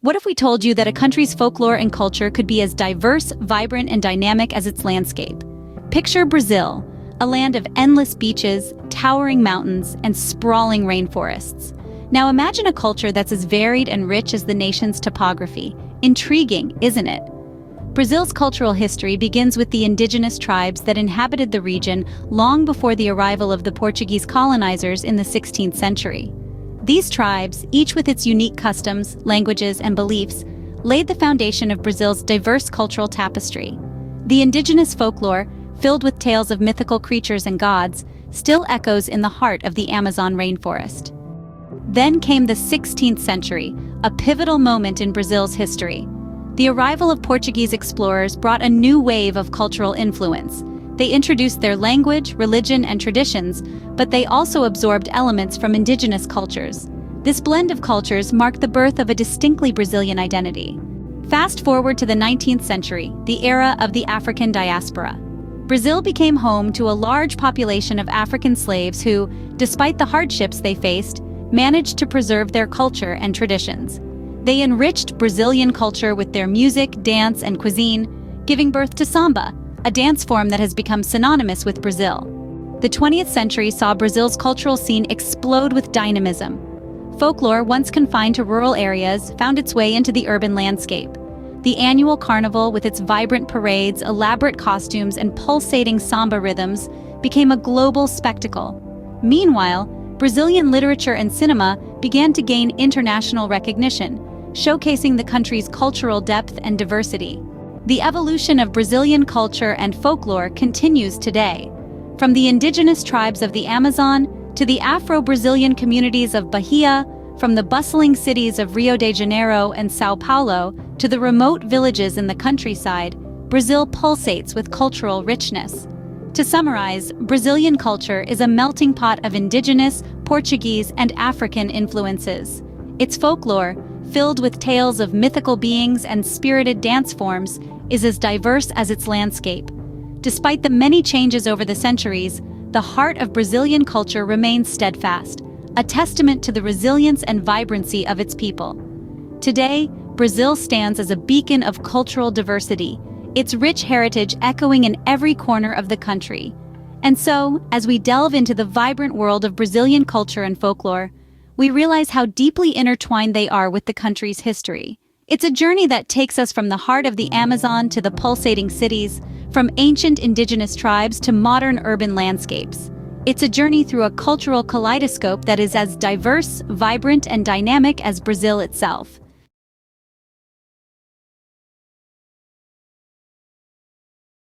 What if we told you that a country's folklore and culture could be as diverse, vibrant, and dynamic as its landscape? Picture Brazil, a land of endless beaches, towering mountains, and sprawling rainforests. Now imagine a culture that's as varied and rich as the nation's topography. Intriguing, isn't it? Brazil's cultural history begins with the indigenous tribes that inhabited the region long before the arrival of the Portuguese colonizers in the 16th century. These tribes, each with its unique customs, languages, and beliefs, laid the foundation of Brazil's diverse cultural tapestry. The indigenous folklore, filled with tales of mythical creatures and gods, still echoes in the heart of the Amazon rainforest. Then came the 16th century, a pivotal moment in Brazil's history. The arrival of Portuguese explorers brought a new wave of cultural influence. They introduced their language, religion, and traditions, but they also absorbed elements from indigenous cultures. This blend of cultures marked the birth of a distinctly Brazilian identity. Fast forward to the 19th century, the era of the African diaspora. Brazil became home to a large population of African slaves who, despite the hardships they faced, managed to preserve their culture and traditions. They enriched Brazilian culture with their music, dance, and cuisine, giving birth to samba, a dance form that has become synonymous with Brazil. The 20th century saw Brazil's cultural scene explode with dynamism. Folklore, once confined to rural areas, found its way into the urban landscape. The annual carnival, with its vibrant parades, elaborate costumes, and pulsating samba rhythms, became a global spectacle. Meanwhile, Brazilian literature and cinema began to gain international recognition, showcasing the country's cultural depth and diversity. The evolution of Brazilian culture and folklore continues today. From the indigenous tribes of the Amazon to the Afro-Brazilian communities of Bahia, from the bustling cities of Rio de Janeiro and São Paulo to the remote villages in the countryside, Brazil pulsates with cultural richness. To summarize, Brazilian culture is a melting pot of indigenous, Portuguese, and African influences. Its folklore, filled with tales of mythical beings and spirited dance forms, is as diverse as its landscape. Despite the many changes over the centuries, the heart of Brazilian culture remains steadfast, a testament to the resilience and vibrancy of its people. Today, Brazil stands as a beacon of cultural diversity, its rich heritage echoing in every corner of the country. And so, as we delve into the vibrant world of Brazilian culture and folklore, we realize how deeply intertwined they are with the country's history. It's a journey that takes us from the heart of the Amazon to the pulsating cities, from ancient indigenous tribes to modern urban landscapes. It's a journey through a cultural kaleidoscope that is as diverse, vibrant, and dynamic as Brazil itself.